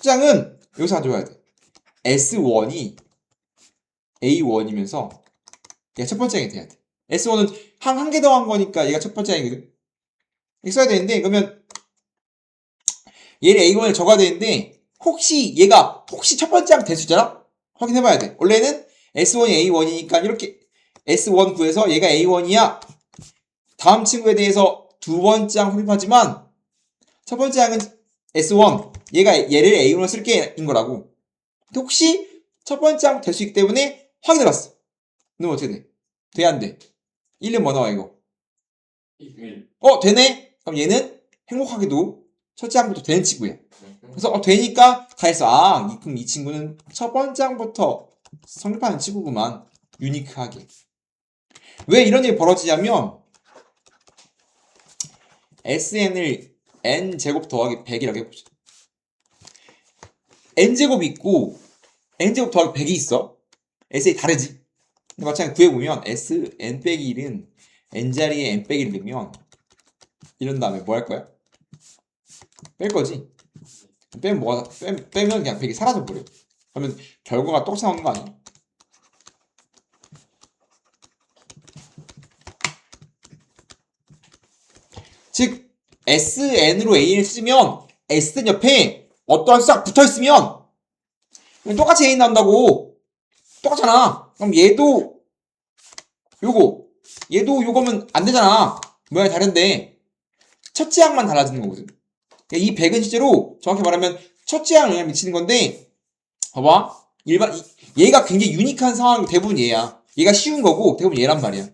첫째항은 여기서 가져와야 돼. S1이 A1이면서 얘가 첫 번째 항이 돼야 돼. S1은 한 개 더한 거니까 얘가 첫 번째 항이거든. 이렇게 써야 되는데 그러면 얘를 A1에 적어야 되는데 얘가 첫 번째 항 될 수 있잖아? 확인해봐야 돼. 원래는 S1이 A1이니까 이렇게 S1 구해서 얘가 A1이야. 다음 친구에 대해서 두 번째 항 섭입하지만 첫 번째 항은 S1 얘를 A1으로 쓸게 인 거라고. 근데 혹시 첫 번째 항 될 수 있기 때문에 확인해봤어. 그럼 어떻게 돼? 돼 안 돼? 1은 뭐 나와 이거? 1. 되네? 그럼 얘는 행복하게도 첫째 항부터 되는 친구야. 그래서 되니까 다 했어. 그럼 이 친구는 첫 번째 항부터 성립하는 친구구만. 유니크하게. 왜 이런 일이 벌어지냐면 SN을 n제곱 더하기 100이라고 해보자. n제곱이 있고 n제곱 더하기 100이 있어. SN이 다르지. 근데 마찬가지로 구해보면 n 빼기 1은 n자리에 n 빼기 1을 넣으면 이런 다음에 뭐 할 거야? 뺄 거지. 빼면 빼면 그냥 100이 사라져 버려. 그러면 결과가 똑같이 나오는 거 아니야? 즉 SN으로 A를 찾으면 SN 옆에 어떠한 숫자가 붙어있으면 똑같이 A 나온다고. 똑같잖아. 그럼 얘도 요거면 안 되잖아. 모양이 다른데 첫째 항만 달라지는 거거든. 이 100은 실제로 정확히 말하면 첫째 항을 영향 미치는 건데 봐봐. 얘가 굉장히 유니크한 상황이 대부분 얘야. 얘가 쉬운 거고 대부분 얘란 말이야.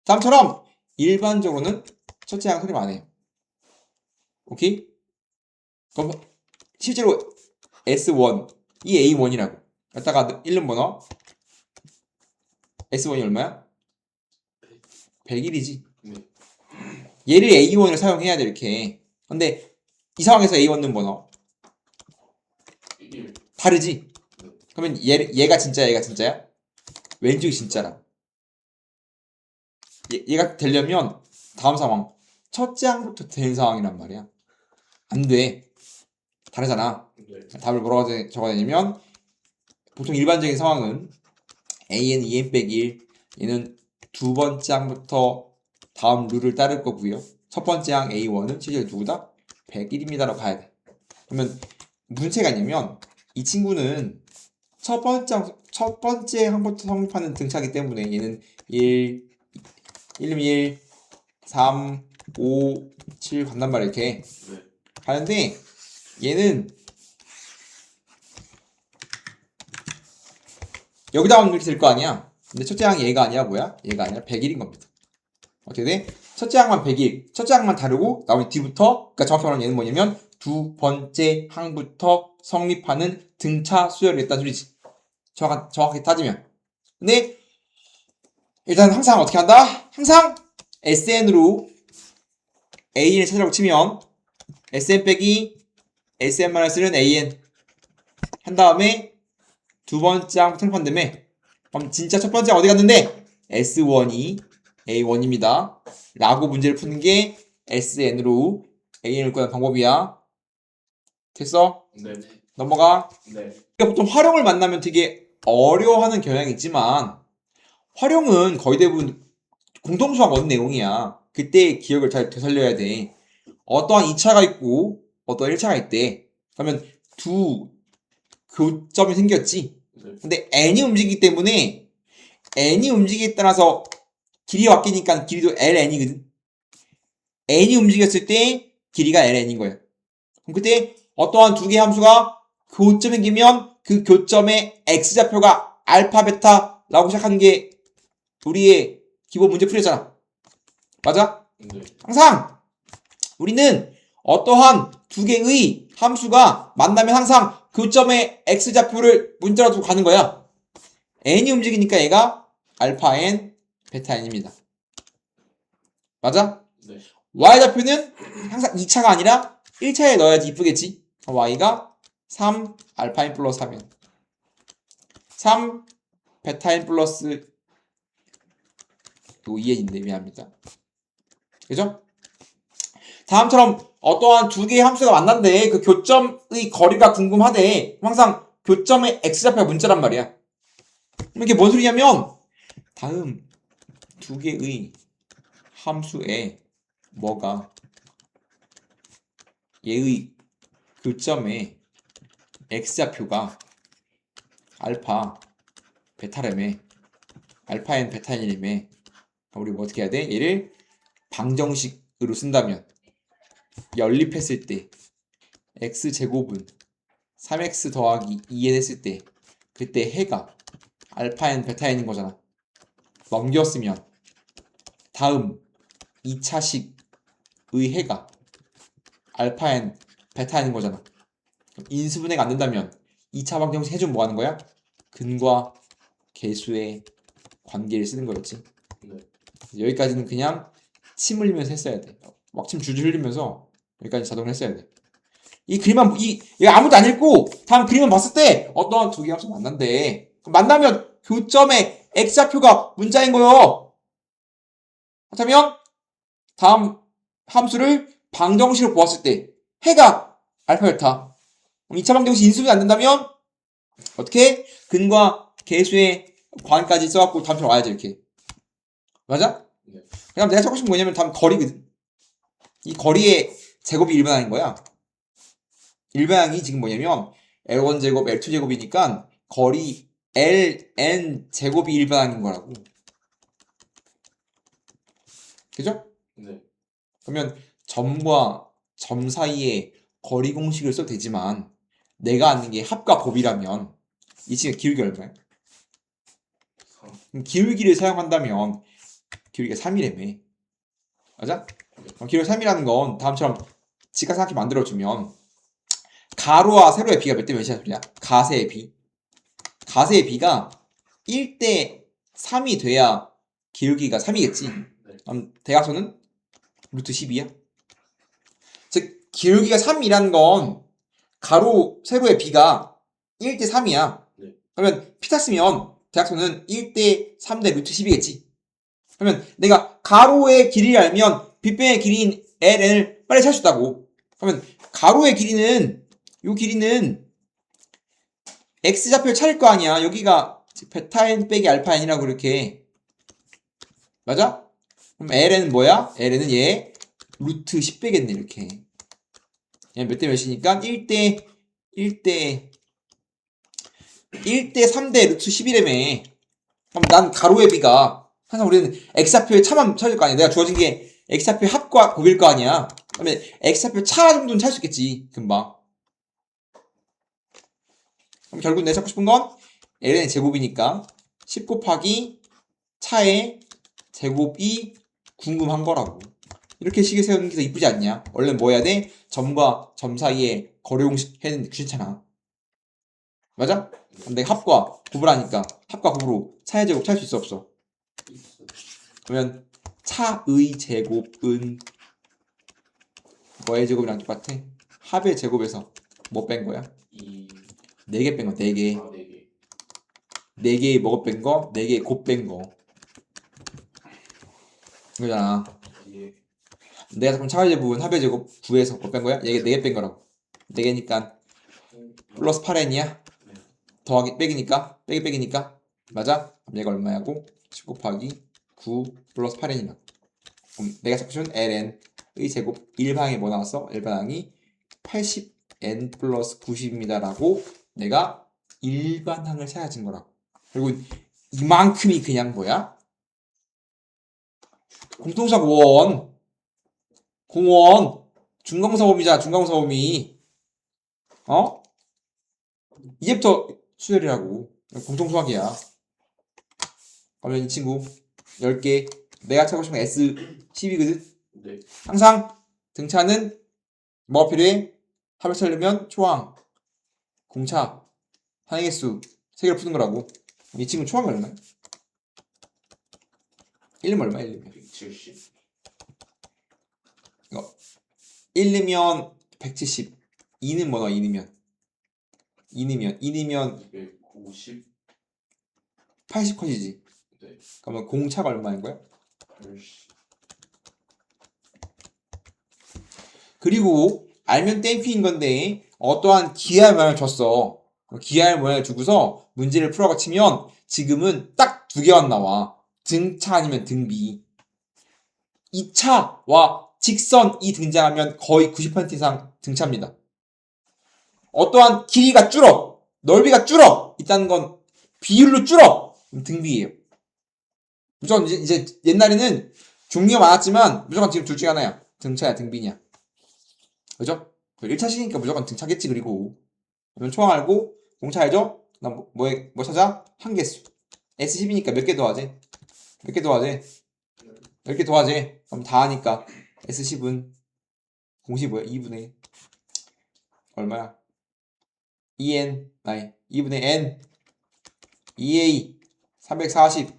다음처럼 일반적으로는 첫째 항 선임 안 해. 오케이? 그럼 실제로 S1 이 A1이라고 갖다가 1는 뭐 넣어? S1이 얼마야? 101이지. 네. 얘를 A1을 사용해야 돼 이렇게. 근데 이 상황에서 A1은 뭐 넣어? 1. 다르지? 네. 그러면 얘가 진짜야 얘가 진짜야? 왼쪽이 진짜라. 얘가 되려면 다음 상황 첫째 항부터 된 상황이란 말이야. 안 돼. 다르잖아. 네. 답을 뭐라고 적어야 되냐면 보통 일반적인 상황은 AN 2N 빼기 1 얘는 두 번째 항부터 다음 룰을 따를 거고요. 첫 번째 항 A1은 실제로 누구다? 101입니다라고 가야 돼. 그러면 무슨 차이가 있냐면 이 친구는 첫 번째 항부터 성립하는 등차이기 때문에 얘는 1, 1, 1, 3, 5, 7 간단 말이야 이렇게 네. 가는데 얘는 여기다 하면 이렇게 될 거 아니야. 근데 첫째 항이 얘가 아니야 뭐야? 얘가 아니라 101인 겁니다. 어떻게 돼? 첫째 항만 101, 첫째 항만 다르고 나머지 뒤부터 그러니까 정확히 말하면 얘는 뭐냐면 두 번째 항부터 성립하는 등차 수열을 했다는 소리지. 정확하게 따지면. 근데 일단 항상 어떻게 한다? 항상 SN으로 AN을 찾으라고 치면 SN 빼기 SN-1는 AN 한 다음에 두 번째 항부터 성립한 다음에 그럼 진짜 첫 번째 어디 갔는데? S1이 A1입니다. 라고 문제를 푸는 게 SN으로 AN을 구하는 방법이야. 됐어? 네. 넘어가. 네. 우리가 보통 활용을 만나면 되게 어려워하는 경향이 있지만 활용은 거의 대부분 공통수학 원 내용이야. 그때 기억을 잘 되살려야 돼. 어떠한 2차가 있고 어떠한 1차가 있대. 그러면 두 교점이 생겼지. 네. 근데 n이 움직이기 때문에 n이 움직이기에 따라서 길이가 바뀌니까 길이도 ln이거든. n이 움직였을 때 길이가 ln인 거야. 그럼 그때 어떠한 두 개의 함수가 교점이 생기면 그 교점의 x좌표가 알파, 베타라고 시작하는 게 우리의 기본 문제 풀이잖아. 맞아? 네. 항상 우리는 어떠한 두 개의 함수가 만나면 항상 교점의 x좌표를 문자로 두고 가는 거야. n이 움직이니까 얘가 알파 n, 베타 n입니다. 맞아? 네. y좌표는 항상 2차가 아니라 1차에 넣어야지 이쁘겠지? y가 3 알파 n 플러스 3n 3 베타 n 플러스 또 2n인데 미안합니다. 그죠? 다음처럼 어떠한 두 개의 함수가 만난데 그 교점의 거리가 궁금하대. 항상 교점의 x좌표가 문자란 말이야. 그럼 이게 뭔 소리냐면 다음 두 개의 함수에 뭐가 얘의 교점의 x좌표가 알파 베타라며 알파 n 베타 n이라며 우리 뭐 어떻게 해야 돼? 얘를 방정식으로 쓴다면 연립했을 때 x제곱은 3x 더하기 2n 했을 때 그때 해가 알파 n 베타 n인 거잖아. 넘겼으면 다음 2차식의 해가 알파 n 베타 n인 거잖아. 그럼 인수분해가 안 된다면 2차 방정식 해주면 뭐 하는 거야? 근과 계수의 관계를 쓰는 거였지. 네. 여기까지는 그냥 침 흘리면서 했어야 돼. 막침 줄줄 흘리면서 여기까지 자동으로 했어야 돼. 이 그림만 이거 아무도 안 읽고 다음 그림만 봤을 때 어떤 두 개 함수 만난대. 만나면 교점의 x좌표가 문자인 거요. 그렇다면 다음 함수를 방정식으로 보았을 때 해가 알파 베타. 2차 방정식 인수분해 안 된다면 어떻게 근과 계수의 관까지 써갖고 다음처럼 와야지 이렇게. 맞아? 네. 그다음 내가 찾고 싶은 건 뭐냐면 다음 거리거든. 이 거리의 제곱이 일반항인 거야. 일반항이 지금 뭐냐면 L1 제곱, L2 제곱이니까 거리 Ln 제곱이 일반항인 거라고. 그죠? 네. 그러면 점과 점 사이에 거리 공식을 써도 되지만 내가 아는 게 합과 곱이라면 이 친구 기울기 얼마야? 3. 그럼 기울기를 사용한다면 기울기가 3이라며. 맞아? 그럼 기울기 3이라는 건 다음처럼 직각삼각형 만들어주면 가로와 세로의 비가 몇 대 몇이야 소리야? 가세의 비. 가세의 비가 1대 3이 돼야 기울기가 3이겠지. 네. 그럼 대각선은 루트 12야. 즉 기울기가 3이라는 건 가로 세로의 비가 1대 3이야. 네. 그러면 피 탔으면 대각선은 1대 3대 루트 10이겠지. 그러면 내가 가로의 길이를 알면 빗변의 길이인 ln을 빨리 찾을 수 있다고. 그러면 가로의 길이는 요 길이는 x좌표를 찾을 거 아니야. 여기가 베타 n 빼기 알파 n이라고 이렇게. 맞아? 그럼 ln은 뭐야? ln은 얘 루트 10 빼겠네 이렇게. 얘 몇 대 몇이니까 1대 3대 루트 10이라며. 그럼 난 가로의 비가 항상 우리는 x좌표의 차만 찾을 거 아니야. 내가 주어진 게 x좌표의 합과 곱일 거 아니야. 그러면 x좌표 차 정도는 찾을 수 있겠지 금방. 그럼 결국 내가 찾고 싶은 건 ln의 제곱이니까 10 곱하기 차의 제곱이 궁금한 거라고. 이렇게 식을 세우는 게 더 이쁘지 않냐? 원래 뭐 해야 돼? 점과 점 사이에 거리 공식 해야 되는데 귀찮잖아. 맞아? 그럼 내가 합과 곱을 하니까 합과 곱으로 차의 제곱 찾을 수 있어 없어? 있어. 그러면 차의 제곱은 뭐의 제곱이랑 똑같아? 합의 제곱에서 뭐 뺀 거야? 2. 4개 뺀 거, 4개. 아, 4개. 4개 뭐가 뺀 거? 4개 곱 뺀 거. 이거잖아. 예. 내가 자꾸 차의 제곱은 합의 제곱 9에서 뭐 뺀 거야? 4개 뺀 거라고. 4개니까 플러스 8n이야? 네. 더하기 빼기니까? 빼기니까? 맞아? 그럼 얘가 얼마야고? 10 곱하기 9 플러스 8n이라고. 그럼 내가 찾고 싶은 ln의 제곱 일반항이 뭐 나왔어? 일반항이 80n 플러스 90입니다 라고 내가 일반항을 찾아진 거라고. 그리고 이만큼이 그냥 뭐야? 공통사 공원 공원 중간고사범위잖아. 중간고사범위. 어? 이제부터 수열이라고. 공통수학이야. 그러면 이 친구 10개 내가 찾고 싶은 S 10이거든. 네. 항상 등차는 뭐가 필요해? 합을 찾으려면 초항, 공차, 항의개수 3개를 푸는 거라고. 이 친구 초항이 얼마야? 1면 얼마야? 1면 170. 이거 1이면 170 2는 뭐나 2이면 2이면 250. 80 컷이지. 네. 그러면 공차가 얼마인 거야? 80. 그리고 알면 땡큐인 건데 어떠한 기하의 모양을 줬어. 기하의 모양을 주고서 문제를 풀어가 치면 지금은 딱 두 개만 나와. 등차 아니면 등비. 2차와 직선이 등장하면 거의 90% 이상 등차입니다. 어떠한 길이가 줄어, 넓이가 줄어 있다는 건 비율로 줄어. 그럼 등비예요. 무조건 이제 옛날에는 종류가 많았지만 무조건 지금 둘 중에 하나야. 등차야, 등비냐. 그죠? 1차식이니까 무조건 등차겠지. 그리고 그러면 총 알고 공차 알죠? 뭐 찾아? 한계수. S10이니까 몇 개 더하지? 몇 개 더하지? 10개 더하지? 그럼 다 하니까 S10은 공식이 뭐야? 2분의 얼마야? 2n 아니 2분의 n 2a 340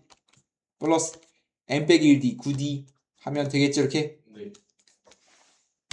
플러스 n 빼기 1d 9d 하면 되겠지 이렇게? 네.